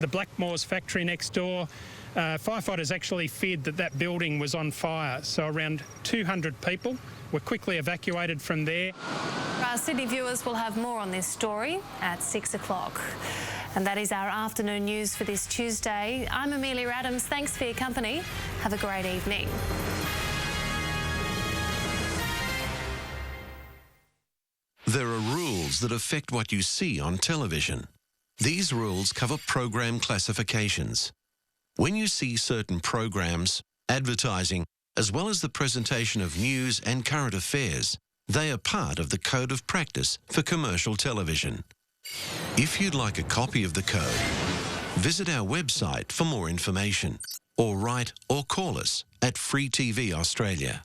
The Blackmores factory next door, firefighters actually feared that that building was on fire, so around 200 people were quickly evacuated from there. Our Sydney viewers will have more on this story at 6 o'clock. And that is our afternoon news for this Tuesday. I'm Amelia Adams. Thanks for your company. Have a great evening. There are rules that affect what you see on television. These rules cover program classifications. When you see certain programs, advertising, as well as the presentation of news and current affairs, they are part of the code of practice for commercial television. If you'd like a copy of the code, visit our website for more information, or write or call us at Free TV Australia.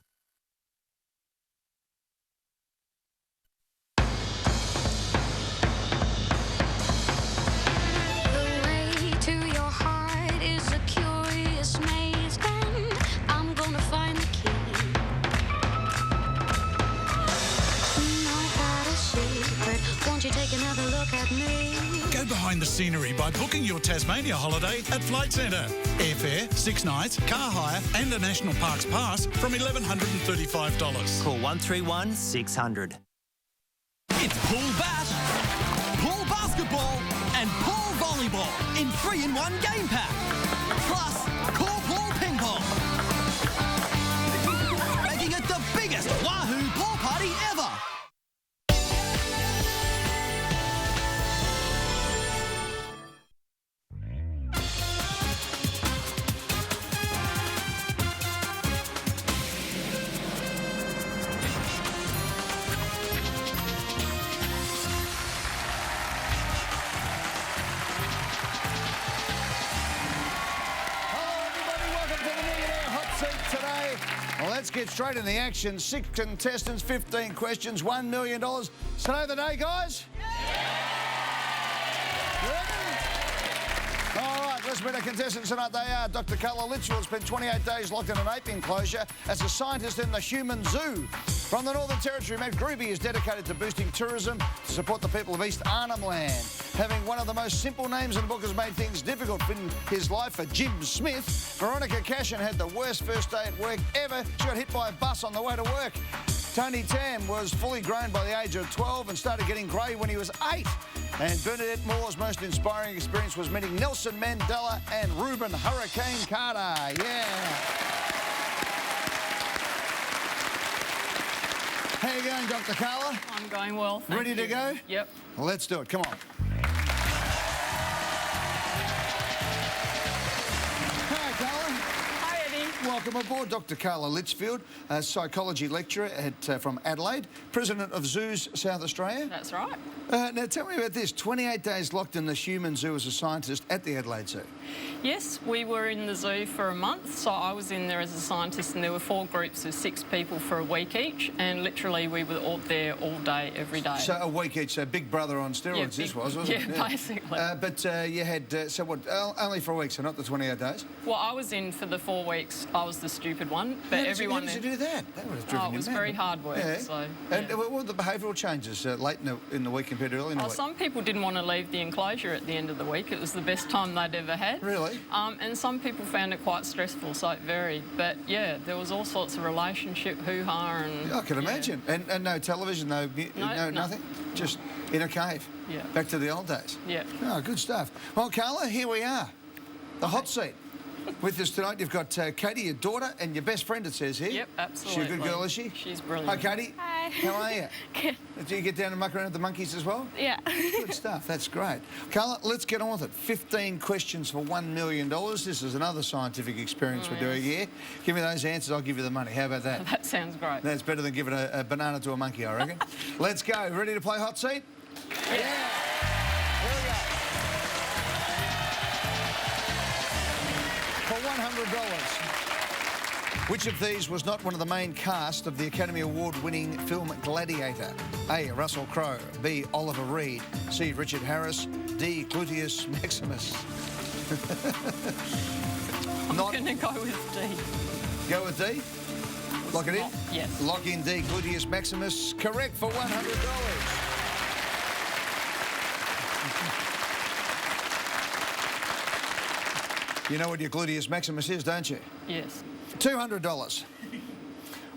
Go behind the scenery by booking your Tasmania holiday at Flight Centre. Airfare, 6 nights, car hire and a National Parks Pass from $1,135. Call 131 600. It's pool bash, pool basketball and pool volleyball in 3-in-1 game pack. Plus, cool pool ping pong. Making it the biggest Wahoo pool party ever. Well, let's get straight in the action. 6 contestants, 15 questions, $1 million. Say the day, guys. All right, let's meet our contestants tonight. They are Dr. Carla Litchfield, spent 28 days locked in an ape enclosure as a scientist in the human zoo. From the Northern Territory, Matt Groovy is dedicated to boosting tourism to support the people of East Arnhem Land. Having one of the most simple names in the book has made things difficult in his life for Jim Smith. Veronica Cashin had the worst first day at work ever. She got hit by a bus on the way to work. Tony Tam was fully grown by the age of 12 and started getting grey when he was 8. And Bernadette Moore's most inspiring experience was meeting Nelson Mandela and Reuben Hurricane Carter. Yeah. How you going, Dr. Carla? I'm going well, thank Ready you. to go? Yep. Well, let's do it. Come on. Hi, Carla. Hi, Eddie. Welcome aboard, Dr. Carla Litchfield, a psychology lecturer from Adelaide, president of Zoos South Australia. That's right. Now, tell me about this. 28 days locked in the human zoo as a scientist at the Adelaide Zoo. Yes, we were in the zoo for a month, so I was in there as a scientist and there were 4 groups of 6 people for a week each, and literally we were all there all day, every day. So a week each, so Big Brother on steroids this was, wasn't it? Yeah, basically. But you had, so what, only for a week, so not the 28 days? Well, I was in for the 4 weeks. I was the stupid one, but everyone... How did you do that? That would have driven you it was mad. very hard work, yeah. so... And yeah. what were the behavioural changes late in the week compared to early in the week? Some people didn't want to leave the enclosure at the end of the week. It was the best time they'd ever had. Really? And some people found it quite stressful, so it varied. But yeah, there was all sorts of relationship hoo-ha and... I can imagine. And no television, no nothing? Just in a cave? Yeah. Back to the old days? Yeah. Oh, good stuff. Well, Carla, here we are. The hot seat. With us tonight, you've got Katie, your daughter, and your best friend, it says here. Yep, absolutely. She's a good girl, is she? She's brilliant. Hi, Katie. Hi. How are you? Good. Do you get down and muck around with the monkeys as well? Yeah. Good stuff. That's great. Carla, let's get on with it. 15 questions for $1 million. This is another scientific experience we're doing here. Give me those answers, I'll give you the money. How about that? That sounds great. That's better than giving a banana to a monkey, I reckon. Let's go. Ready to play hot seat? Yeah. Here we go. For $100. Which of these was not one of the main cast of the Academy Award-winning film Gladiator? A. Russell Crowe. B. Oliver Reed. C. Richard Harris. D. Gluteus Maximus. I'm going to go with D. Go with D? Lock it in? Yes. Lock in D. Gluteus Maximus. Correct for $100. You know what your gluteus maximus is, don't you? Yes. $200.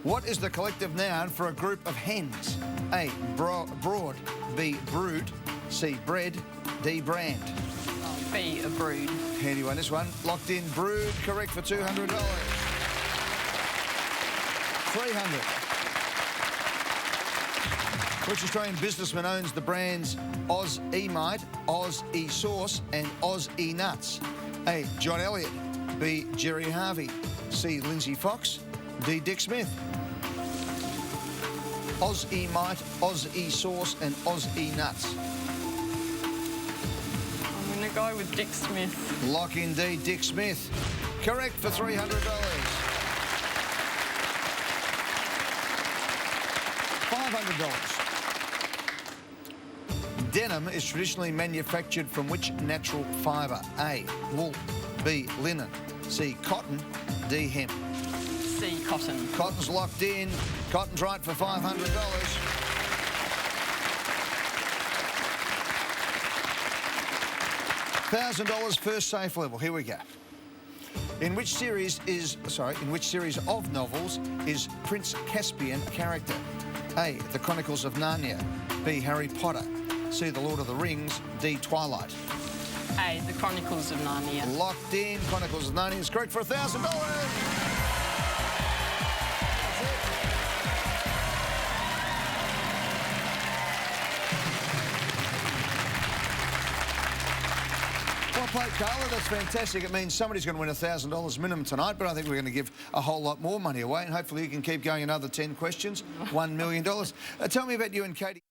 What is the collective noun for a group of hens? A, broad, B, brood, C, bred, D, brand. B, a brood. Handy one, this one. Locked in, brood, correct for $200. $300. Which Australian businessman owns the brands Oz E-Mite, Oz E-Sauce and Oz E-Nuts? A, John Elliott, B, Jerry Harvey, C, Lindsay Fox, D, Dick Smith. Oz E-Mite, Oz E-Sauce and Oz E-Nuts. I'm going to go with Dick Smith. Lock in D, Dick Smith. Correct for $300. $500. Denim is traditionally manufactured from which natural fibre? A, wool, B, linen, C, cotton, D, hemp. C, cotton. Cotton's locked in. Cotton's right for $500. $1,000 first safe level. Here we go. In which series of novels is Prince Caspian a character? A, The Chronicles of Narnia, B, Harry Potter, C, The Lord of the Rings, D, Twilight. A, The Chronicles of Narnia. Locked in. Chronicles of Narnia is correct for $1,000. Well played, Carla. That's fantastic. It means somebody's going to win $1,000 minimum tonight, but I think we're going to give a whole lot more money away, and hopefully you can keep going another 10 questions. $1 million. Tell me about you and Katie.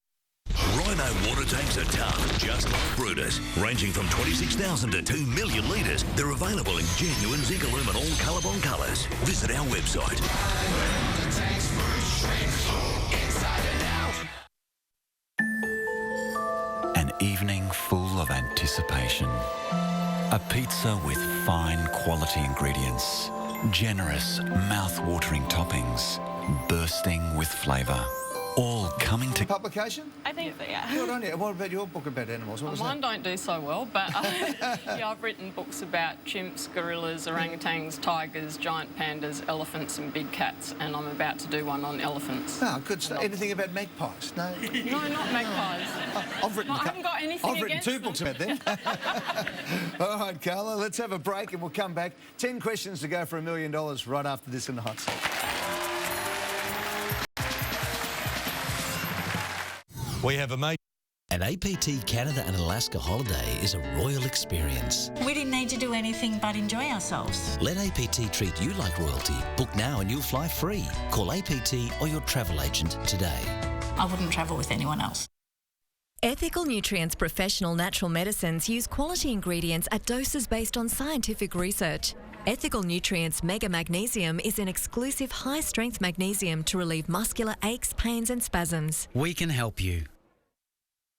Rhino water tanks are tough, just like Brutus. Ranging from 26,000 to 2 million litres, they're available in genuine zinc aluminum all Colorbond colours. Visit our website. An evening full of anticipation. A pizza with fine quality ingredients, generous mouth-watering toppings, bursting with flavour. All coming to... Publication? I think so, yeah. Good on you. What about your book about animals? What was Mine that? don't do so well, but yeah, I've written books about chimps, gorillas, orangutans, tigers, giant pandas, elephants and big cats, and I'm about to do one on elephants. Oh, good stuff. Anything about magpies? No? No, not magpies. I've written I haven't got anything I've written against 2 books about them. All right, Carla, let's have a break and we'll come back. 10 questions to go for $1 million right after this in the hot seat. We have a mate. An APT Canada and Alaska holiday is a royal experience. We didn't need to do anything but enjoy ourselves. Let APT treat you like royalty. Book now and you'll fly free. Call APT or your travel agent today. I wouldn't travel with anyone else. Ethical Nutrients Professional Natural Medicines use quality ingredients at doses based on scientific research. Ethical Nutrients Mega Magnesium is an exclusive high-strength magnesium to relieve muscular aches, pains and spasms. We can help you.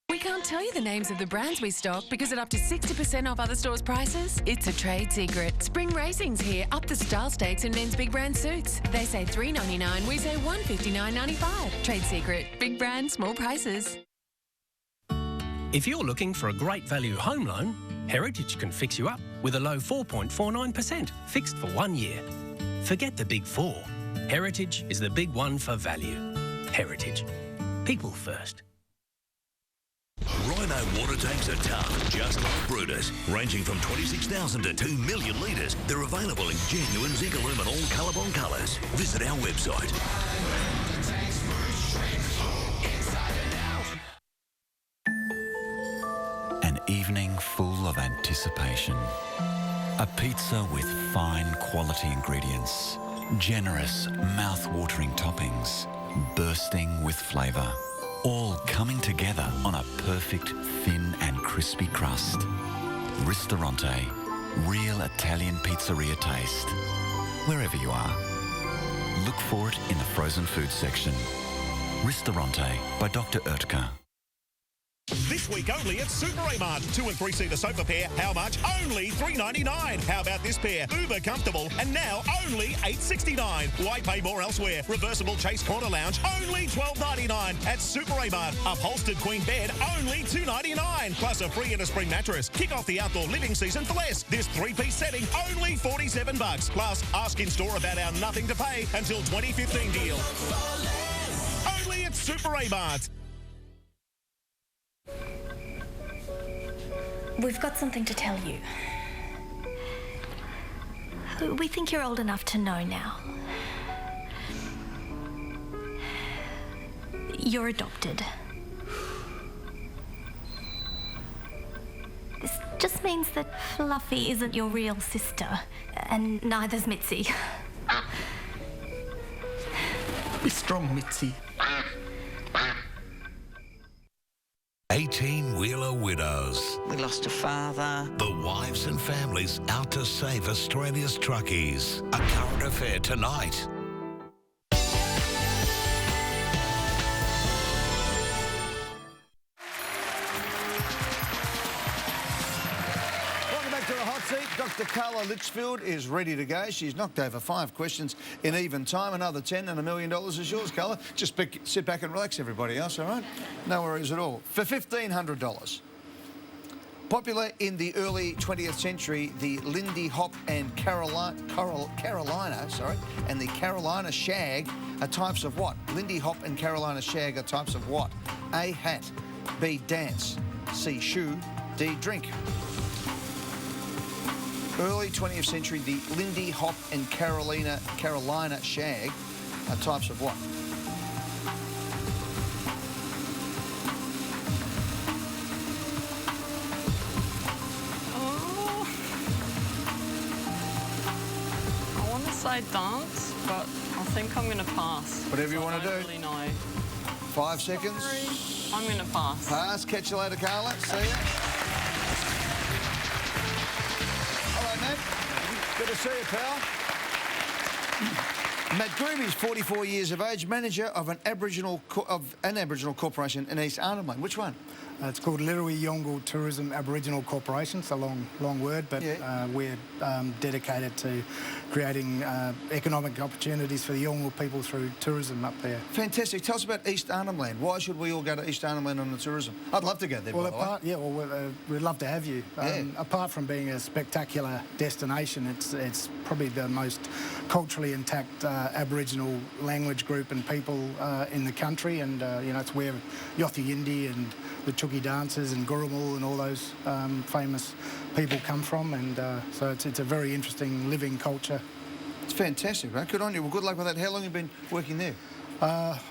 We can't tell you the names of the brands we stock because at up to 60% off other stores' prices, it's a trade secret. Spring Racing's here, up the style stakes in men's big brand suits. They say $3.99, we say $159.95. Trade secret. Big brand, small prices. If you're looking for a great value home loan, Heritage can fix you up with a low 4.49%, fixed for 1 year. Forget the big four. Heritage is the big one for value. Heritage. People first. Rhino water tanks are tough, just like Brutus. Ranging from 26,000 to 2 million litres, they're available in genuine zinc aluminum all Colorbond colours. Visit our website. An evening full of anticipation. A pizza with fine quality ingredients, generous mouth-watering toppings, bursting with flavour. All coming together on a perfect thin and crispy crust. Ristorante, real Italian pizzeria taste. Wherever you are, look for it in the frozen food section. Ristorante by Dr. Oetker. This week only at Super Mart. 2- and 3-seater sofa pair, how much? Only $3.99. How about this pair? Uber comfortable, and now only $8.69. Why pay more elsewhere? Reversible Chase Corner Lounge, only $12.99 at Super Mart. Upholstered queen bed, only $2.99. Plus a free inner-spring mattress. Kick off the outdoor living season for less. This 3-piece setting, only $47. Plus, ask in store about our nothing to pay until 2015 deal. Only at Super Mart. We've got something to tell you. We think you're old enough to know now. You're adopted. This just means that Fluffy isn't your real sister, and neither's Mitzi. Be strong, Mitzi. 18-wheeler widows. We lost a father. The wives and families out to save Australia's truckies. A current affair tonight. Welcome back to the hot seat. Dr. Carla Litchfield is ready to go. She's knocked over 5 questions in even time. Another 10 and $1 million is yours, Carla. Just sit back and relax, everybody else, all right? No worries at all. For $1,500. Popular in the early 20th century, the Lindy Hop and Carolina and the Carolina Shag are types of what? Lindy Hop and Carolina Shag are types of what? A, hat. B, dance. C, shoe. D, drink. Early 20th century, the Lindy Hop and Carolina Shag are types of what? I want to say dance, but I think I'm going to pass. Whatever you want to do. I don't really know. 5 seconds. I'm going to pass. Pass. Catch you later, Carla. See ya. Good to see you, pal. Matt Groovy's 44 years of age, manager of an Aboriginal corporation in East Arnhem Lane. Which one? It's called Lirui Yongle Tourism Aboriginal Corporation. It's a long word, but we're dedicated to creating economic opportunities for the Yongle people through tourism up there. Fantastic. Tell us about East Arnhem Land. Why should we all go to East Arnhem Land on the tourism? I'd love to go there, by the way. We'd love to have you. Apart from being a spectacular destination, it's probably the most culturally intact Aboriginal language group and people in the country, and it's where Yothi Yindi and the Chuki dancers and Gurumul and all those famous people come from, and so it's a very interesting living culture. It's fantastic, right? Good on you. Well, good luck with that. How long have you been working there?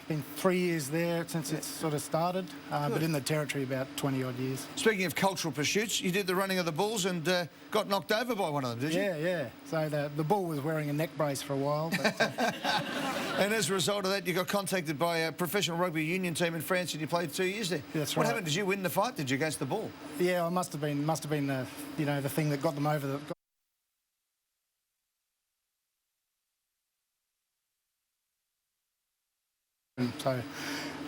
Been 3 years there since it sort of started, but in the territory about 20-odd years. Speaking of cultural pursuits, you did the running of the bulls and got knocked over by one of them, did you? Yeah. So the bull was wearing a neck brace for a while. But, and as a result of that, you got contacted by a professional rugby union team in France, and you played 2 years there. That's what right. happened? Did you win the fight? Did you against the bull? Yeah, I must have been the the thing that got them over. So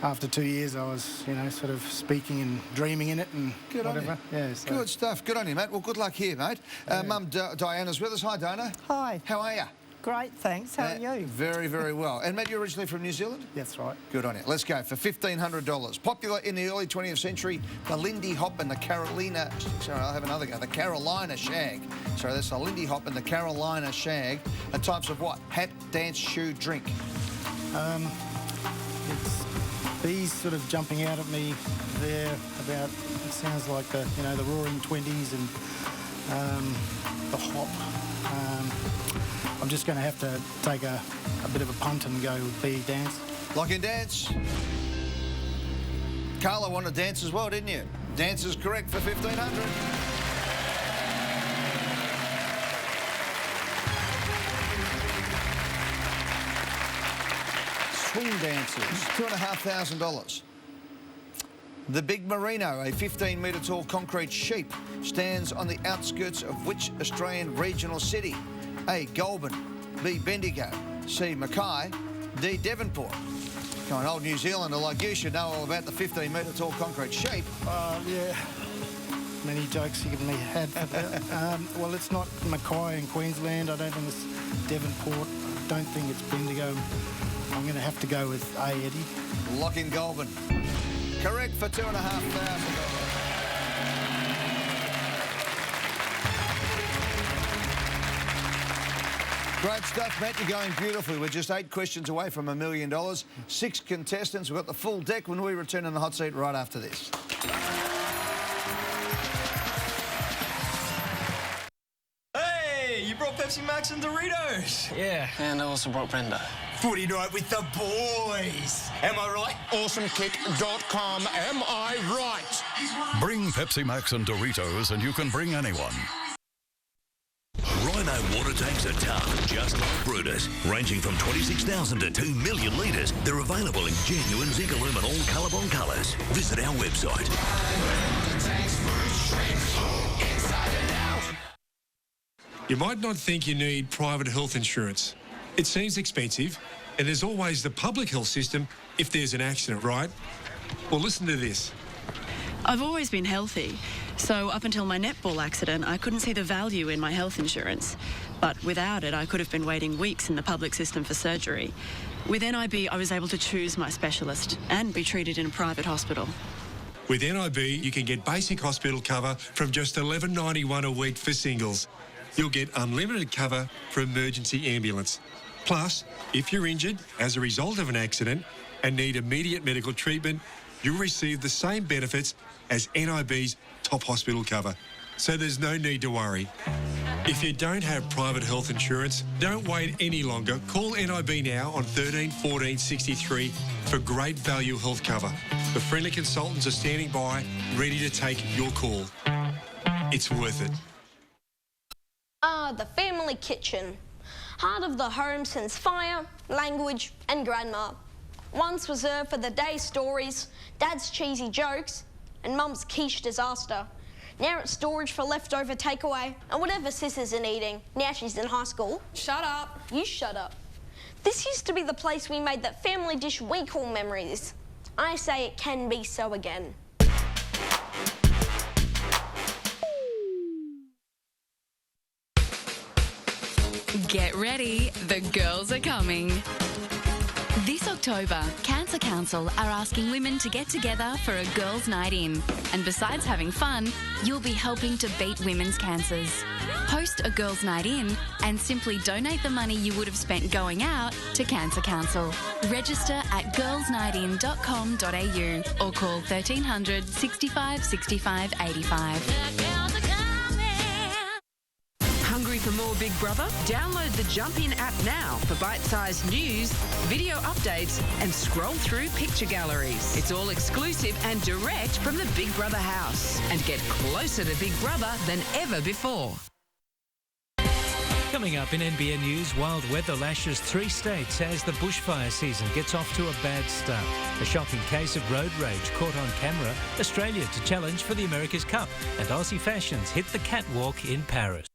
after 2 years, I was, sort of speaking and dreaming in it and good whatever. On you. Yeah, so. Good stuff. Good on you, Matt. Well, good luck here, mate. Mum Diana's with us. Hi, Diana. Hi. How are you? Great, thanks. How are you? Very, very well. And Matt, you're originally from New Zealand? That's right. Good on you. Let's go for $1,500. Popular in the early 20th century, the Lindy Hop and the Carolina... Sorry, I'll have another go. The Carolina Shag. Sorry, that's the Lindy Hop and the Carolina Shag. Are types of what? Hat, dance, shoe, drink. It's bees sort of jumping out at me there about, it sounds like the Roaring Twenties and the hop. I'm just going to have to take a bit of a punt and go with B, dance. Lock in dance. Carla wanted dance as well, didn't you? Dance is correct for $1,500. Swing dancers, $2,500. The Big Merino, a 15-metre tall concrete sheep, stands on the outskirts of which Australian regional city? A, Goulburn. B, Bendigo. C, Mackay. D, Devonport. Come on, old New Zealander like you should know all about the 15-metre tall concrete sheep. Yeah. Many jokes you can had for that. Well, it's not Mackay in Queensland. I don't think it's Devonport. I don't think it's Bendigo. I'm going to have to go with A, Eddie. Lock in Goulburn. Correct for $2,500. Great stuff, Matt. You're going beautifully. We're just 8 questions away from $1 million. 6 contestants. We've got the full deck when we return in the hot seat right after this. Hey, you brought Pepsi Max and Doritos. Yeah, and I also brought Brenda. Footy night with the boys. Am I right? Awesomekick.com. Am I right? Bring Pepsi Max and Doritos and you can bring anyone. Rhino water tanks are tough, just like Brutus. Ranging from 26,000 to 2 million litres, they're available in genuine zinc aluminum all Colorbond colours. Visit our website. You might not think you need private health insurance. It seems expensive, and there's always the public health system if there's an accident, right? Well, listen to this. I've always been healthy, so up until my netball accident, I couldn't see the value in my health insurance. But without it, I could have been waiting weeks in the public system for surgery. With NIB, I was able to choose my specialist and be treated in a private hospital. With NIB, you can get basic hospital cover from just $11.91 a week for singles. You'll get unlimited cover for emergency ambulance. Plus, if you're injured as a result of an accident and need immediate medical treatment, you'll receive the same benefits as NIB's top hospital cover. So there's no need to worry. If you don't have private health insurance, don't wait any longer. Call NIB now on 13 14 63 for great value health cover. The friendly consultants are standing by, ready to take your call. It's worth it. The family kitchen. Heart of the home since fire, language and grandma. Once reserved for the day's stories, dad's cheesy jokes and mum's quiche disaster. Now it's storage for leftover takeaway and whatever sis isn't eating. Now she's in high school. Shut up. You shut up. This used to be the place we made that family dish we call memories. I say it can be so again. Get ready, the girls are coming. This October, Cancer Council are asking women to get together for a girls' night in. And besides having fun, you'll be helping to beat women's cancers. Host a girls' night in and simply donate the money you would have spent going out to Cancer Council. Register at girlsnightin.com.au or call 1300 65 65 85. Hungry for more Big Brother? Download the Jump In app now for bite-sized news, video updates and scroll through picture galleries. It's all exclusive and direct from the Big Brother house. And get closer to Big Brother than ever before. Coming up in NBN News, wild weather lashes 3 states as the bushfire season gets off to a bad start. A shocking case of road rage caught on camera. Australia to challenge for the America's Cup. And Aussie fashions hit the catwalk in Paris.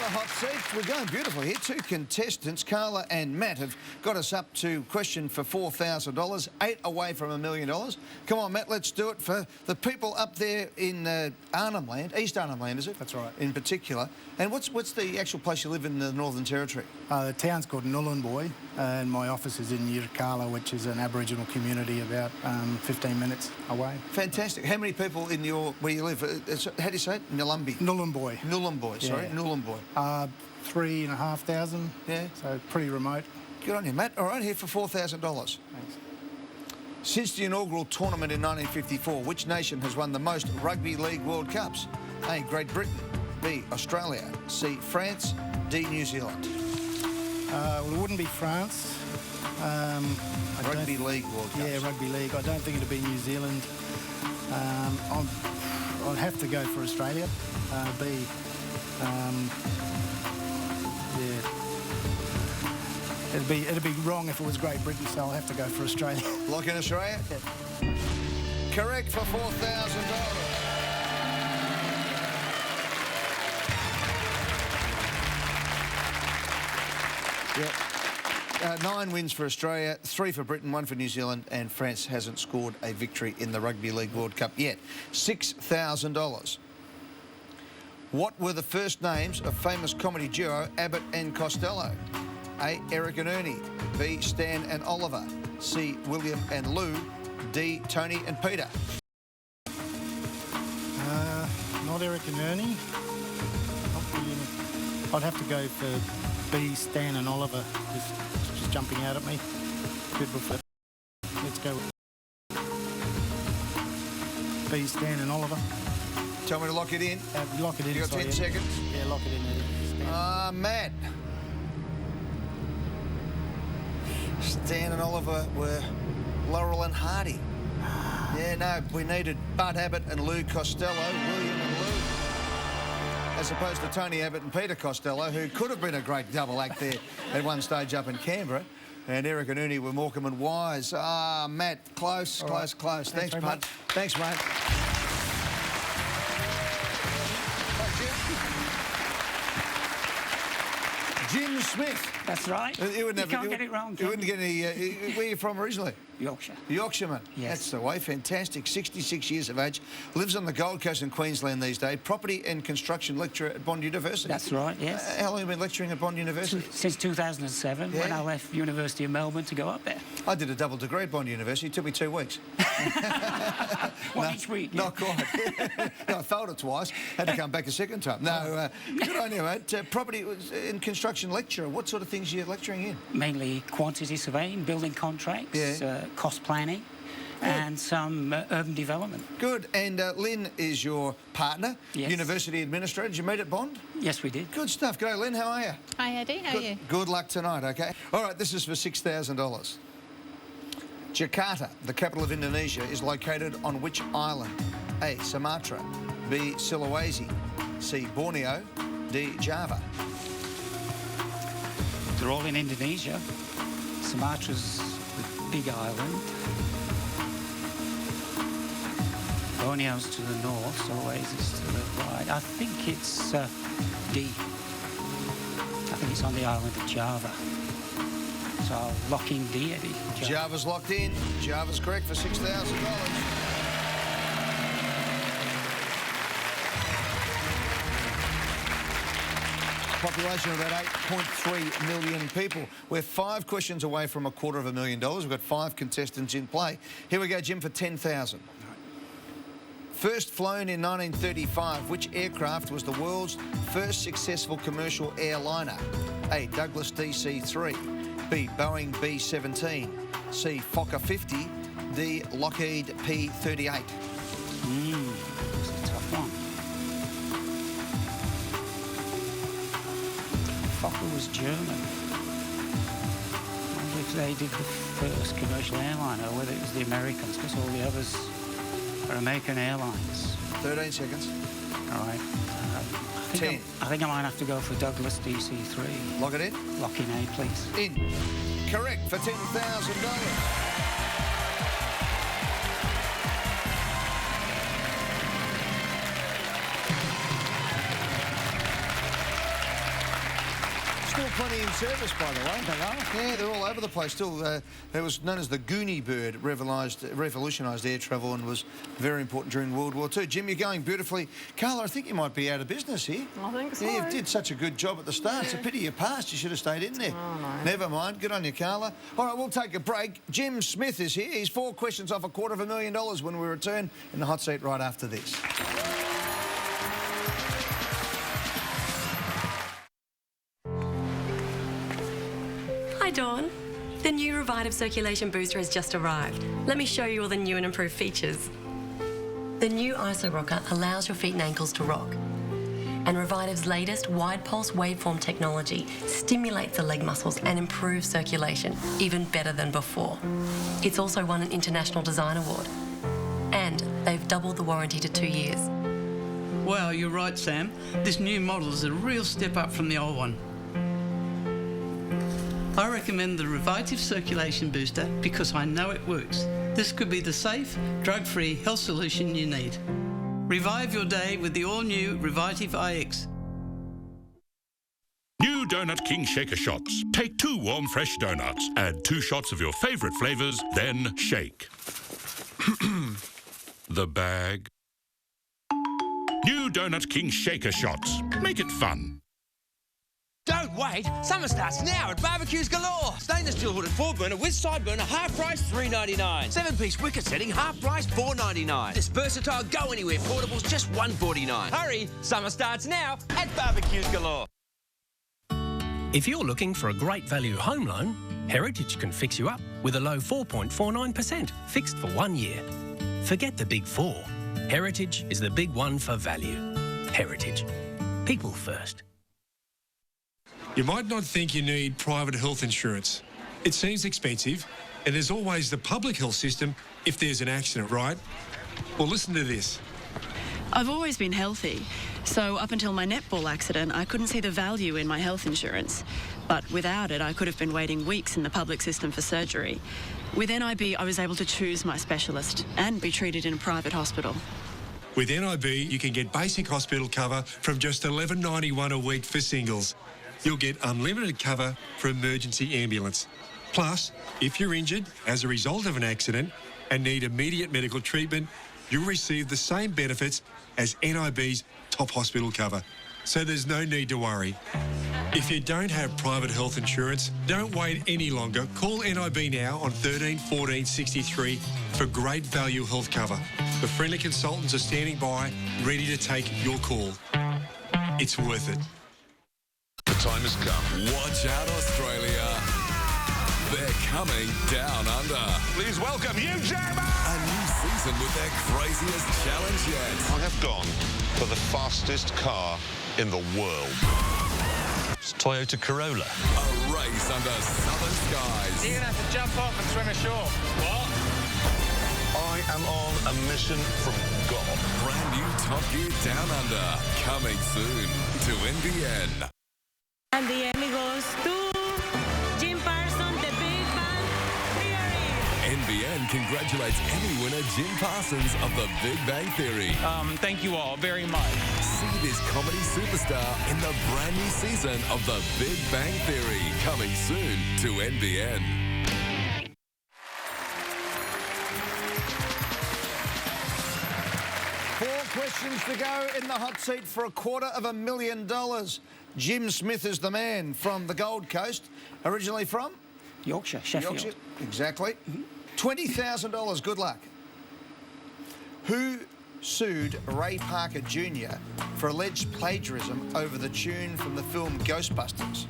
Hot seat. We're going beautifully here. 2 contestants, Carla and Matt, have got us up to question for $4,000, 8 away from $1 million. Come on, Matt, let's do it for the people up there in Arnhem Land, East Arnhem Land, is it? That's right. In particular. And what's the actual place you live in the Northern Territory? The town's called Nhulunbuy, and my office is in Yirrkala, which is an Aboriginal community about 15 minutes away. Fantastic. How many people in where you live? How do you say it? Nhulunbuy. Nhulunbuy, sorry. Yeah. Nhulunbuy. 3,500. Yeah. So pretty remote. Good on you, Matt. All right, here for $4,000. Thanks. Since the inaugural tournament in 1954, which nation has won the most Rugby League World Cups? A, Great Britain. B, Australia. C, France. D, New Zealand. Well, it wouldn't be France. Rugby League World Cups. Yeah, Rugby League. I don't think it'd be New Zealand. I'd have to go for Australia. B. Yeah. It'd be wrong if it was Great Britain, so I'll have to go for Australia. Lock in Australia? Yeah. Correct for $4,000. Yeah. 9 wins for Australia, 3 for Britain, 1 for New Zealand, and France hasn't scored a victory in the Rugby League World Cup yet. $6,000. What were the first names of famous comedy duo Abbott and Costello? A. Eric and Ernie. B. Stan and Oliver. C. William and Lou. D. Tony and Peter. Not Eric and Ernie. I'd have to go for B. Stan and Oliver. Just jumping out at me. Good before. Let's go with B. Stan and Oliver. Tell me to lock it in. Lock it in. You got 10 seconds? Yeah, lock it in, Eddie. Matt. Stan and Oliver were Laurel and Hardy. Yeah, no, we needed Bud Abbott and Lou Costello, William and Lou, as opposed to Tony Abbott and Peter Costello, who could have been a great double act there at one stage up in Canberra. And Eric and Ernie were Morecambe and Wise. Matt, close. Thanks, Bud. Thanks, mate. Jim Smith. That's right. You can't get it wrong. You wouldn't get any... where are you from originally? Yorkshire. Yorkshireman. Yes. That's the way. Fantastic. 66 years of age. Lives on the Gold Coast in Queensland these days. Property and construction lecturer at Bond University. That's right, yes. How long have you been lecturing at Bond University? Since 2007, when I left University of Melbourne to go up there. I did a double degree at Bond University. It took me 2 weeks. Each week? Not quite. No, I failed it twice. Had to come back a second time. No, good on you, mate. Property and construction lecturer. What sort of things are you lecturing in? Mainly quantity surveying, building contracts, cost planning, and some urban development. Good. And Lynn is your partner, yes. University Administrator. Did you meet at Bond? Yes, we did. Good stuff. G'day, Lynn. How are you? Hi, Eddie. How are you? Good luck tonight, OK? All right, this is for $6,000. Jakarta, the capital of Indonesia, is located on which island? A. Sumatra. B. Sulawesi. C. Borneo. D. Java. They're all in Indonesia. Sumatra's the big island. Borneo's to the north, Sulawesi's to the right. I think it's D. I think it's on the island of Java. So I'll lock in D, Eddie. Java's locked in. Java's correct for $6,000. Population of about 8.3 million people. We're 5 questions away from $250,000. We've got 5 contestants in play. Here we go, Jim, for $10,000. First flown in 1935, which aircraft was the world's first successful commercial airliner? A. Douglas DC-3. B. Boeing B-17. C. Fokker 50. D. Lockheed P-38. That's a tough one. Fokker was German. I wonder if they did the first commercial airliner, or whether it was the Americans, because all the others are American Airlines. 13 seconds. All right. I think I might have to go for Douglas DC-3. Lock it in? Lock in A, please. In. Correct for $10,000. Still plenty in service, by the way. They are? Yeah, they're all over the place. Still, there was known as the Goonie bird, revolutionised air travel and was very important during World War II. Jim, you're going beautifully. Carla, I think you might be out of business here. I think so. Yeah, you did such a good job at the start. It's a pity you passed. You should have stayed in there. Oh, no. Never mind. Good on you, Carla. All right, we'll take a break. Jim Smith is here. He's 4 questions off $250,000 when we return in the hot seat right after this. Hi, Dawn. The new Revitive Circulation Booster has just arrived. Let me show you all the new and improved features. The new ISO Rocker allows your feet and ankles to rock. And Revitive's latest wide pulse waveform technology stimulates the leg muscles and improves circulation, even better than before. It's also won an International Design Award. And they've doubled the warranty to 2 years. Wow, you're right, Sam. This new model is a real step up from the old one. I recommend the Revitive Circulation Booster because I know it works. This could be the safe, drug-free health solution you need. Revive your day with the all-new Revitive IX. New Donut King shaker shots. Take 2 warm fresh donuts, add 2 shots of your favourite flavours, then shake. The bag. New Donut King shaker shots. Make it fun. Don't wait. Summer starts now at Barbecues Galore. Stainless steel hooded 4-burner with side burner, half price $3.99. 7-piece wicker setting, half price $4.99. This versatile go anywhere portables just $1.49. Hurry, summer starts now at Barbecues Galore. If you're looking for a great value home loan, Heritage can fix you up with a low 4.49%, fixed for 1 year. Forget the big 4. Heritage is the big one for value. Heritage. People first. You might not think you need private health insurance. It seems expensive, and there's always the public health system if there's an accident, right? Well, listen to this. I've always been healthy, so up until my netball accident, I couldn't see the value in my health insurance. But without it, I could have been waiting weeks in the public system for surgery. With NIB, I was able to choose my specialist and be treated in a private hospital. With NIB, you can get basic hospital cover from just $11.91 a week for singles. You'll get unlimited cover for emergency ambulance. Plus, if you're injured as a result of an accident and need immediate medical treatment, you'll receive the same benefits as NIB's top hospital cover. So there's no need to worry. If you don't have private health insurance, don't wait any longer. Call NIB now on 13 14 63 for great value health cover. The friendly consultants are standing by, ready to take your call. It's worth it. The time has come. Watch out, Australia. They're coming down under. Please welcome you, Jammer! A new season with their craziest challenge yet. I have gone for the fastest car in the world. It's Toyota Corolla. A race under southern skies. You're going to have to jump off and swim ashore. What? I am on a mission from God. Brand new Top Gear Down Under. Coming soon to NBN. And the Emmy goes to Jim Parsons, the Big Bang Theory. NBN congratulates Emmy winner Jim Parsons of the Big Bang Theory. Thank you all very much. See this comedy superstar in the brand new season of the Big Bang Theory. Coming soon to NBN. Four questions to go in the hot seat for $250,000. Jim Smith is the man from the Gold Coast, originally from? Yorkshire, Sheffield. Yorkshire, exactly. $20,000, good luck. Who sued Ray Parker Jr. for alleged plagiarism over the tune from the film Ghostbusters?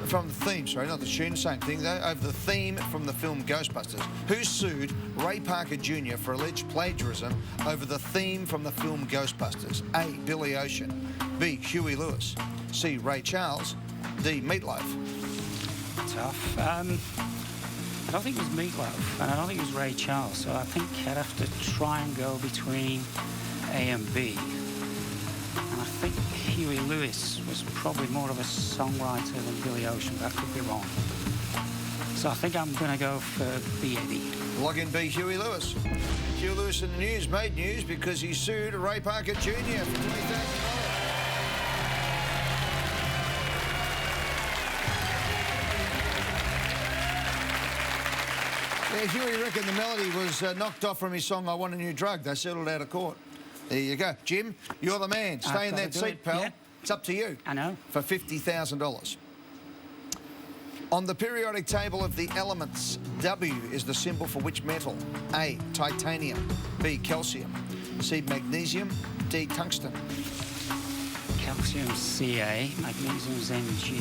From the theme, sorry, not the tune, same thing though, over the theme from the film Ghostbusters. Who sued Ray Parker Jr. for alleged plagiarism over the theme from the film Ghostbusters? A. Billy Ocean. B. Huey Lewis. C. Ray Charles. D. Meatloaf. Tough. I don't think it was Meatloaf, and I don't think it was Ray Charles, so I think I'd have to try and go between A and B. And I think Huey Lewis was probably more of a songwriter than Billy Ocean, but I could be wrong. So I think I'm going to go for B, Eddie. Log in B. Huey Lewis. Huey Lewis in the news made news because he sued Ray Parker Jr. for $20,000. Yeah, Huey reckoned the melody was knocked off from his song I Want a New Drug. They settled out of court. There you go. Jim, you're the man. Stay in that seat, pal. Yeah. It's up to you. I know. For $50,000. On the periodic table of the elements, W is the symbol for which metal? A. Titanium. B. Calcium. C. Magnesium. D. Tungsten. Calcium's Ca, magnesium's Mg.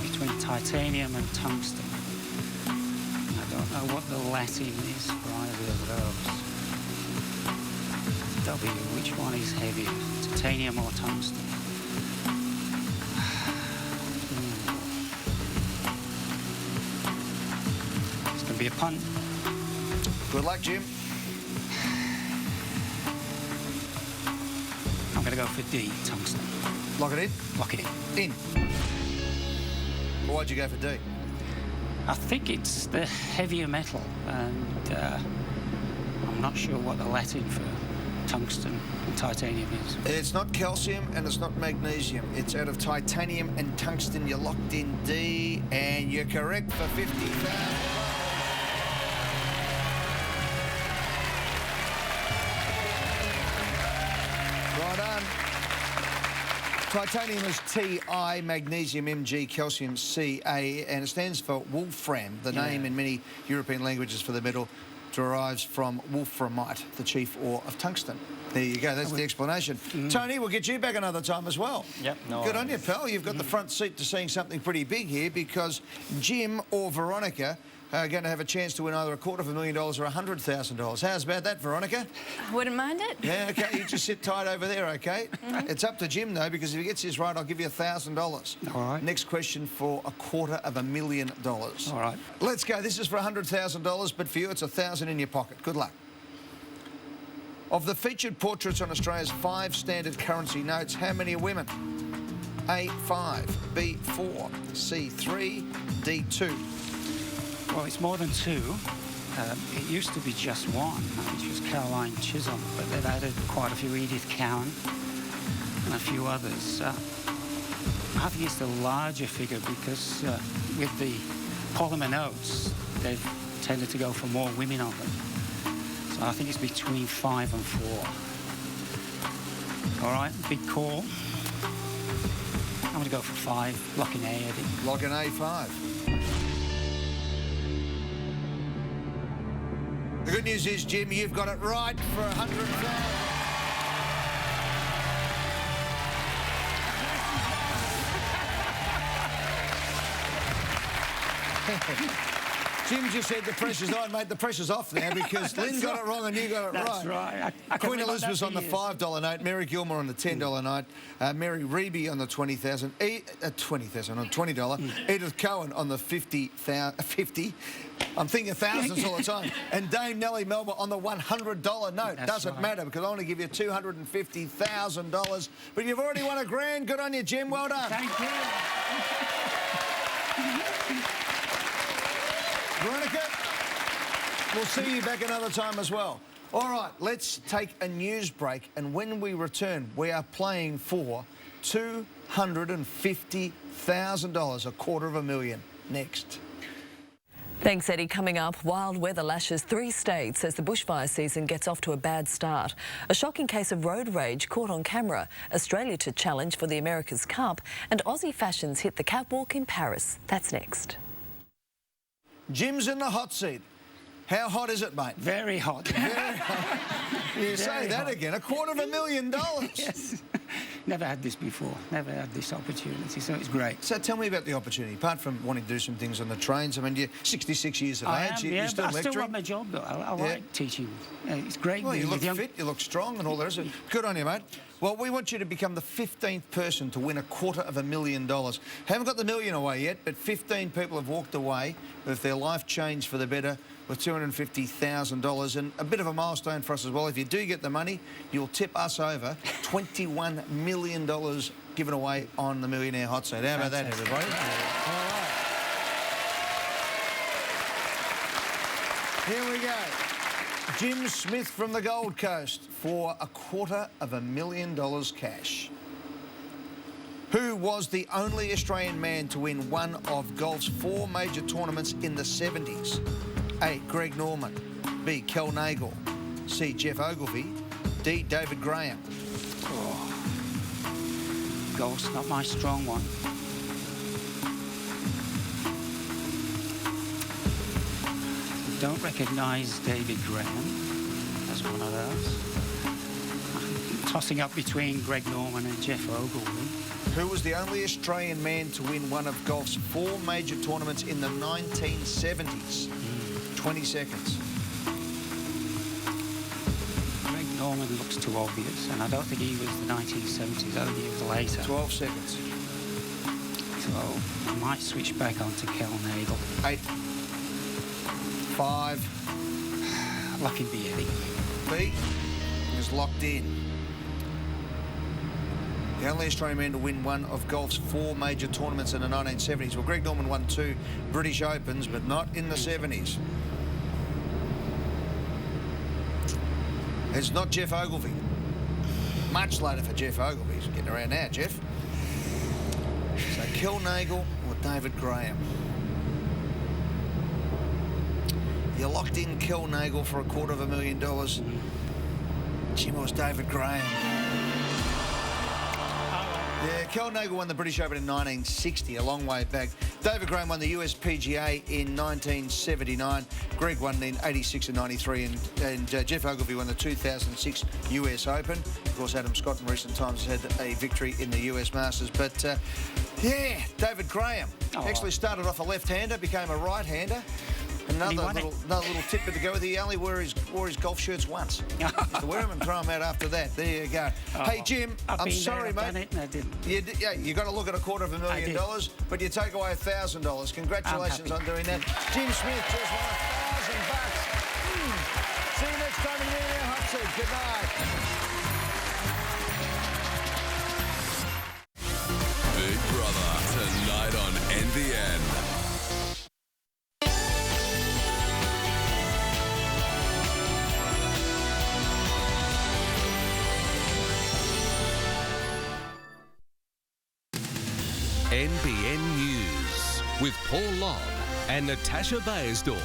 It's between titanium and tungsten. I don't know what the Latin is for either of those. W, which one is heavier, titanium or tungsten? It's going to be a punt. Good luck, Jim. I'm going to go for D, tungsten. Lock it in? Lock it in. In. Why'd you go for D? I think it's the heavier metal, and I'm not sure what the Latin for tungsten and titanium is. It's not calcium and it's not magnesium. It's out of titanium and tungsten. You're locked in D, and you're correct for 50,000. Right on. Titanium is Ti, magnesium Mg, calcium Ca, and it stands for wolfram. The name in many European languages for the metal derives from wolframite, the chief ore of tungsten. There you go, that's the explanation. Tony, we'll get you back another time as well. Yep, no Good on you, pal. You've got the front seat to seeing something pretty big here, because Jim or Veronica are going to have a chance to win either $250,000 or $100,000. How's about that, Veronica? I wouldn't mind it. Yeah, OK, you just sit tight over there, OK? It's up to Jim, though, because if he gets this right, I'll give you $1,000. All right. Next question for $250,000. All right. Let's go. This is for $100,000, but for you, it's $1,000 in your pocket. Good luck. Of the featured portraits on Australia's 5 standard currency notes, how many are women? A, 5, B, 4, C, 3, D, 2. Well, it's more than 2. It used to be just 1, which was Caroline Chisholm, but they've added quite a few, Edith Cowan and a few others. I think it's the larger figure because with the polymer notes, they've tended to go for more women on them. So I think it's between 5 and 4. All right, big call. I'm going to go for 5. Lock in A, Eddie. Lock in A, 5. The good news is, Jim, you've got it right for $100,000. Jim just said the pressure's on, mate. The pressure's off now because Lynn got it wrong and you got it right. That's right. Queen Elizabeth's on the $5 note, Mary Gilmore on the $10 note, Mary Reeby on the $20,000, on $20, Edith Cowan on the 50. I'm thinking thousands all the time. And Dame Nellie Melba on the $100 note. That's Doesn't matter because I want to give you $250,000. But you've already won $1,000. Good on you, Jim. Well done. Thank you. Veronica, we'll see you back another time as well. All right, let's take a news break, and when we return, we are playing for $250,000, $250,000 next. Thanks, Eddie. Coming up, wild weather lashes 3 states as the bushfire season gets off to a bad start. A shocking case of road rage caught on camera. Australia to challenge for the America's Cup, and Aussie fashions hit the catwalk in Paris. That's next. Jim's in the hot seat. How hot is it, mate? Very hot. Very hot. You say that again. $250,000. Yes. Never had this before. Never had this opportunity, so it's great. So tell me about the opportunity. Apart from wanting to do some things on the trains, I mean, you're 66 years of age. You're still lecturing. I still want my job, though. I like teaching. It's great. Well, you look fit, you look strong and all the rest of it. Good on you, mate. Well, we want you to become the 15th person to win $250,000. Haven't got the million away yet, but 15 people have walked away with their life changed for the better with $250,000, and a bit of a milestone for us as well. If you do get the money, you'll tip us over $21 million given away on the Millionaire Hot Seat. How about that, everybody? All right. Here we go. Jim Smith from the Gold Coast for $250,000 cash. Who was the only Australian man to win one of golf's 4 major tournaments in the 70s? A, Greg Norman. B, Kel Nagle. C, Jeff Ogilvy. D, David Graham. Oh. Golf's not my strong one. Don't recognise David Graham as one of those. I'm tossing up between Greg Norman and Jeff Ogilvy. Who was the only Australian man to win one of golf's 4 major tournaments in the 1970s? 20 seconds. Greg Norman looks too obvious, and I don't think he was the 1970s. I think he was later. 12 seconds. So I might switch back on to Kel Nagle. 8. 5. Lucky B, Eddie. B is locked in. The only Australian man to win one of golf's 4 major tournaments in the 1970s. Well, Greg Norman won 2 British Opens, but not in the 70s. It's not Jeff Ogilvie. Much later for Jeff Ogilvie. He's getting around now, Jeff. So Kilnagel or David Graham? You locked in Kilnagel for $250,000. Jim, it was David Graham. Yeah, Kilnagel won the British Open in 1960, a long way back. David Graham won the US PGA in 1979. Greg won in 86 and 93, and Jeff Ogilvie won the 2006 US Open. Of course, Adam Scott in recent times has had a victory in the US Masters. But, yeah, David Graham actually started off a left-hander, became a right-hander. Another little tidbit to go with. He only wore his golf shirts once. He used to wear them and throw them out after that. There you go. Hey, Jim, I'm sorry, mate. You got to look at $250,000, but you take away $1,000. Congratulations on doing that. Jim Smith just won $1,000. See you next time in the NBN Hot Seat. Good night. Big Brother tonight on NBN. NBN News with Paul Lobb and Natasha Bayersdorf.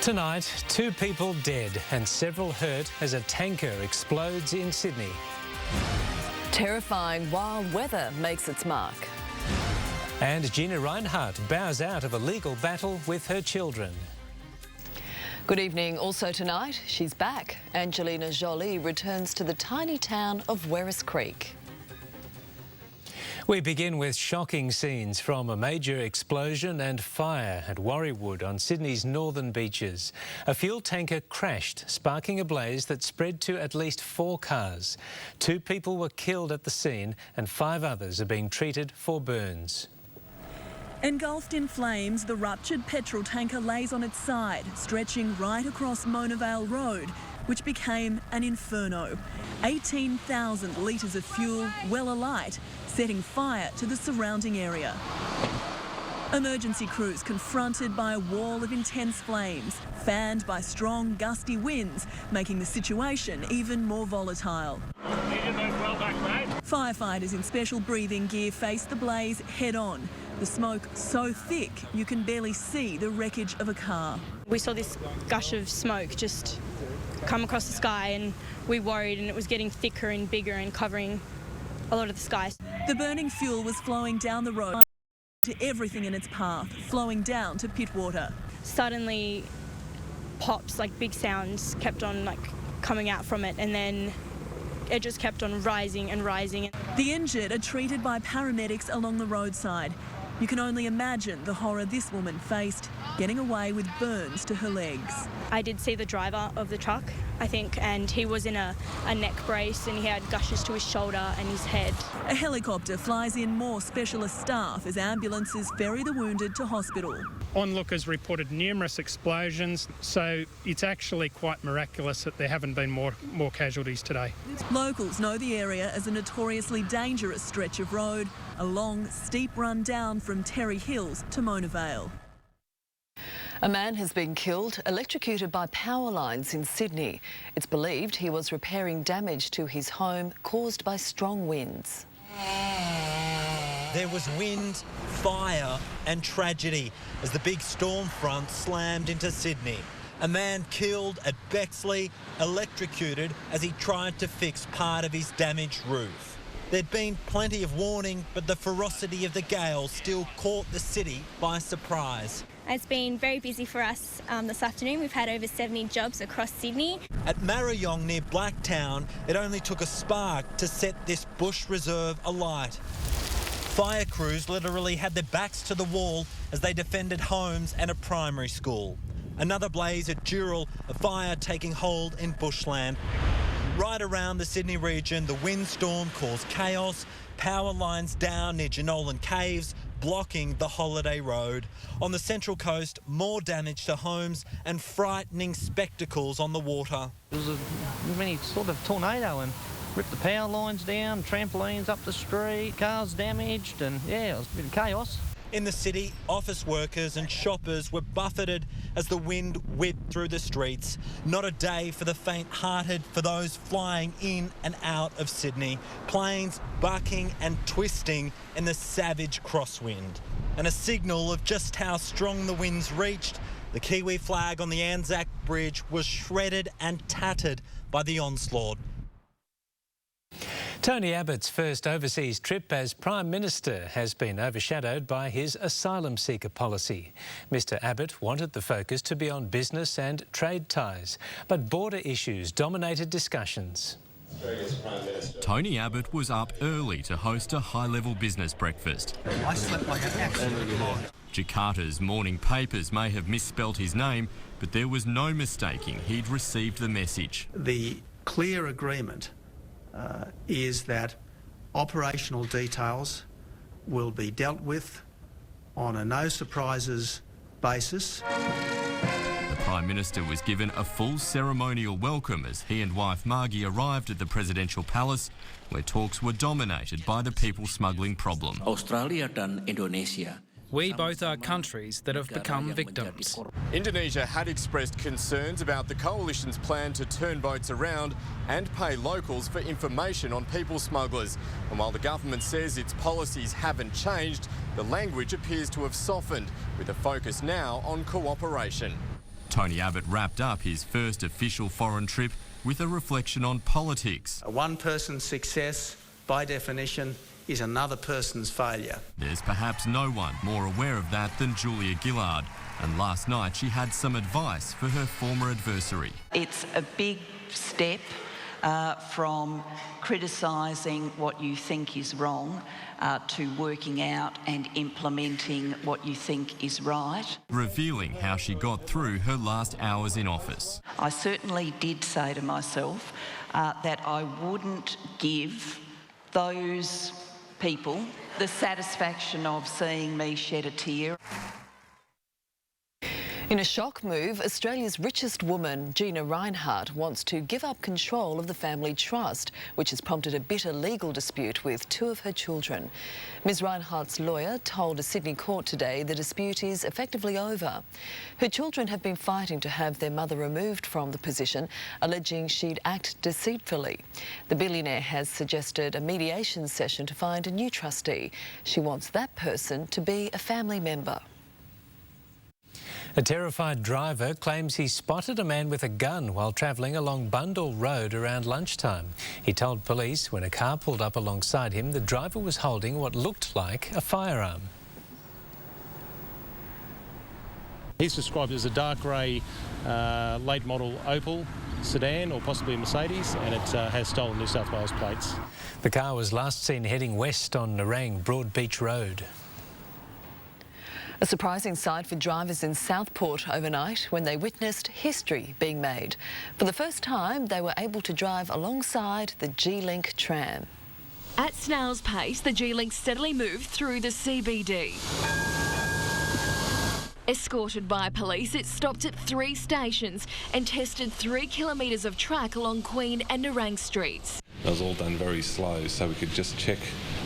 Tonight, 2 people dead and several hurt as a tanker explodes in Sydney. Terrifying wild weather makes its mark. And Gina Reinhardt bows out of a legal battle with her children. Good evening. Also tonight, she's back. Angelina Jolie returns to the tiny town of Werris Creek. We begin with shocking scenes from a major explosion and fire at Warriewood on Sydney's northern beaches. A fuel tanker crashed, sparking a blaze that spread to at least 4 cars. 2 people were killed at the scene and 5 others are being treated for burns. Engulfed in flames, the ruptured petrol tanker lays on its side, stretching right across Mona Vale Road, which became an inferno. 18,000 litres of fuel well alight, setting fire to the surrounding area. Emergency crews confronted by a wall of intense flames, fanned by strong, gusty winds, making the situation even more volatile. Firefighters in special breathing gear faced the blaze head-on. The smoke so thick you can barely see the wreckage of a car. We saw this gush of smoke just come across the sky and we worried, and it was getting thicker and bigger and covering a lot of the sky. The burning fuel was flowing down the road to everything in its path, flowing down to Pittwater. Suddenly pops, like big sounds, kept on coming out from it, and then it just kept on rising and rising. The injured are treated by paramedics along the roadside. You can only imagine the horror this woman faced, getting away with burns to her legs. I did see the driver of the truck, I think, and he was in a neck brace and he had gushes to his shoulder and his head. A helicopter flies in more specialist staff as ambulances ferry the wounded to hospital. Onlookers reported numerous explosions, so it's actually quite miraculous that there haven't been more casualties today. Locals know the area as a notoriously dangerous stretch of road, a long, steep run down from Terry Hills to Mona Vale. A man has been killed, electrocuted by power lines in Sydney. It's believed he was repairing damage to his home caused by strong winds. There was wind, fire and tragedy as the big storm front slammed into Sydney. A man killed at Bexley, electrocuted as he tried to fix part of his damaged roof. There'd been plenty of warning, but the ferocity of the gale still caught the city by surprise. It's been very busy for us this afternoon. We've had over 70 jobs across Sydney. At Marayong near Blacktown, it only took a spark to set this bush reserve alight. Fire crews literally had their backs to the wall as they defended homes and a primary school. Another blaze at Dural, a fire taking hold in bushland. Right around the Sydney region, the windstorm caused chaos, power lines down near Jenolan Caves, blocking the Holiday Road. On the Central Coast, more damage to homes and frightening spectacles on the water. It was a mini sort of tornado and ripped the power lines down, trampolines up the street, cars damaged, and yeah, it was a bit of chaos. In the city, office workers and shoppers were buffeted as the wind whipped through the streets. Not a day for the faint-hearted for those flying in and out of Sydney. Planes bucking and twisting in the savage crosswind. And a signal of just how strong the winds reached, the Kiwi flag on the Anzac Bridge was shredded and tattered by the onslaught. Tony Abbott's first overseas trip as Prime Minister has been overshadowed by his asylum seeker policy. Mr Abbott wanted the focus to be on business and trade ties, but border issues dominated discussions. Tony Abbott was up early to host a high-level business breakfast. I slept like an absolute lion. Jakarta's morning papers may have misspelt his name, but there was no mistaking he'd received the message. The clear agreement is that operational details will be dealt with on a no surprises basis. The Prime Minister was given a full ceremonial welcome as he and wife Margie arrived at the presidential palace, where talks were dominated by the people smuggling problem. Australia dan Indonesia. We both are countries that have become victims. Indonesia had expressed concerns about the coalition's plan to turn boats around and pay locals for information on people smugglers. And while the government says its policies haven't changed, the language appears to have softened, with a focus now on cooperation. Tony Abbott wrapped up his first official foreign trip with a reflection on politics. One person's success, by definition, is another person's failure. There's perhaps no one more aware of that than Julia Gillard, and last night she had some advice for her former adversary. It's a big step from criticising what you think is wrong to working out and implementing what you think is right. Revealing how she got through her last hours in office. I certainly did say to myself that I wouldn't give those people the satisfaction of seeing me shed a tear. In a shock move, Australia's richest woman, Gina Rinehart, wants to give up control of the family trust, which has prompted a bitter legal dispute with two of her children. Ms Rinehart's lawyer told a Sydney court today the dispute is effectively over. Her children have been fighting to have their mother removed from the position, alleging she'd act deceitfully. The billionaire has suggested a mediation session to find a new trustee. She wants that person to be a family member. A terrified driver claims he spotted a man with a gun while travelling along Bundall Road around lunchtime. He told police when a car pulled up alongside him, the driver was holding what looked like a firearm. He's described as a dark grey late model Opel sedan or possibly a Mercedes, and it has stolen New South Wales plates. The car was last seen heading west on Nerang Broadbeach Road. A surprising sight for drivers in Southport overnight when they witnessed history being made. For the first time, they were able to drive alongside the G-Link tram. At snail's pace, the G-Link steadily moved through the CBD. Escorted by police, it stopped at 3 stations and tested 3 kilometres of track along Queen and Nerang streets. It was all done very slow, so we could just check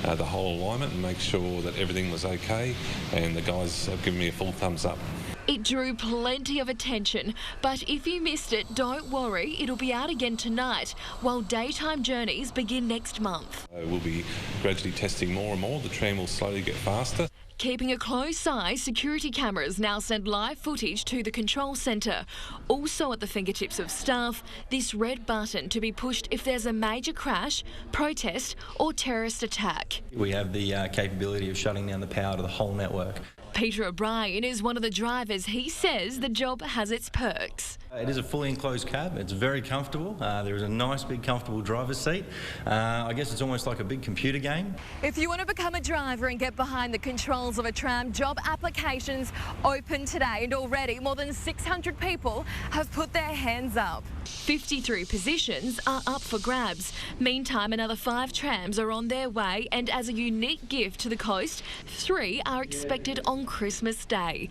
the whole alignment and make sure that everything was okay, and the guys have given me a full thumbs up. It drew plenty of attention, but if you missed it, don't worry, it'll be out again tonight, while daytime journeys begin next month. We'll be gradually testing more and more. The tram will slowly get faster. Keeping a close eye, security cameras now send live footage to the control centre. Also at the fingertips of staff, this red button to be pushed if there's a major crash, protest or terrorist attack. We have the capability of shutting down the power to the whole network. Peter O'Brien is one of the drivers. He says the job has its perks. It is a fully enclosed cab. It's very comfortable. There is a nice big comfortable driver's seat. I guess it's almost like a big computer game. If you want to become a driver and get behind the controls of a tram, job applications open today, and already more than 600 people have put their hands up. 53 positions are up for grabs. Meantime, another 5 trams are on their way, and as a unique gift to the coast, 3 are expected on Christmas Day.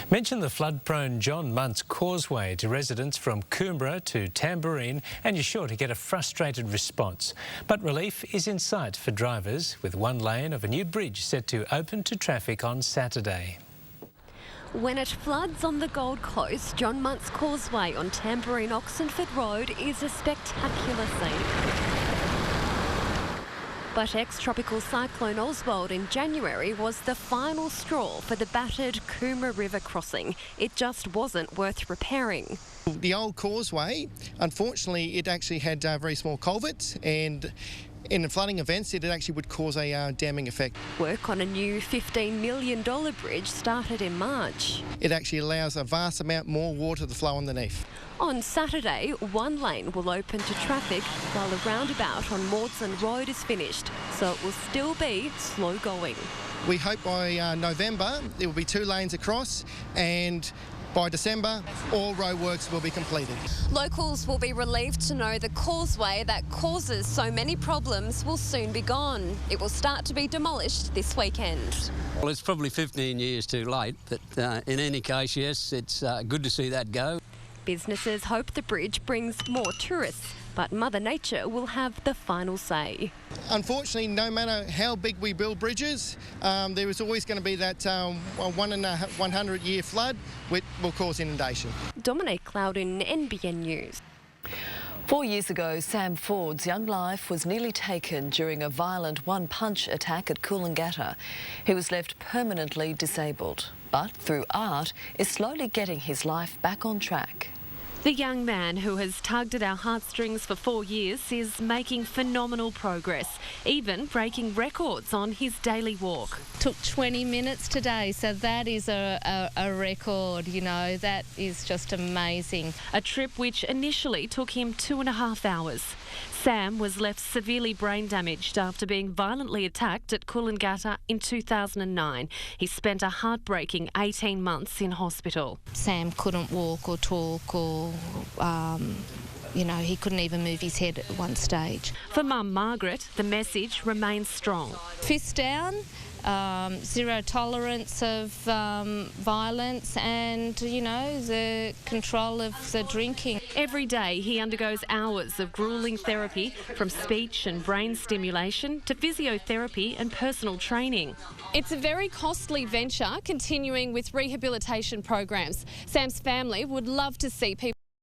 Mention the flood-prone John Munt's Causeway to residents from Coomera to Tamborine and you're sure to get a frustrated response. But relief is in sight for drivers, with one lane of a new bridge set to open to traffic on Saturday. When it floods on the Gold Coast, John Munt's Causeway on Tamborine Oxenford Road is a spectacular scene. But ex-tropical cyclone Oswald in January was the final straw for the battered Coomera River crossing. It just wasn't worth repairing. The old causeway, unfortunately, it actually had very small culverts, and in the flooding events, it actually would cause a damming effect. Work on a new $15 million bridge started in March. It actually allows a vast amount more water to flow underneath. On Saturday, one lane will open to traffic while the roundabout on Maudslin Road is finished, so it will still be slow going. We hope by November there will be 2 lanes across, and by December, all roadworks will be completed. Locals will be relieved to know the causeway that causes so many problems will soon be gone. It will start to be demolished this weekend. Well, it's probably 15 years too late, but in any case, yes, it's good to see that go. Businesses hope the bridge brings more tourists, but Mother Nature will have the final say. Unfortunately, no matter how big we build bridges, there is always going to be that 1 in a 100-year flood, which will cause inundation. Dominique Loudon, NBN News. 4 years ago, Sam Ford's young life was nearly taken during a violent one-punch attack at Coolangatta. He was left permanently disabled, but through art is slowly getting his life back on track. The young man who has tugged at our heartstrings for 4 years is making phenomenal progress, even breaking records on his daily walk. Took 20 minutes today, so that is a record, you know, that is just amazing. A trip which initially took him 2.5 hours. Sam was left severely brain damaged after being violently attacked at Coolangatta in 2009. He spent a heartbreaking 18 months in hospital. Sam couldn't walk or talk or, you know, he couldn't even move his head at one stage. For Mum Margaret, the message remains strong. Fist down. Zero tolerance of violence and, you know, the control of the drinking. Every day he undergoes hours of gruelling therapy, from speech and brain stimulation to physiotherapy and personal training. It's a very costly venture, continuing with rehabilitation programs. Sam's family would love to see people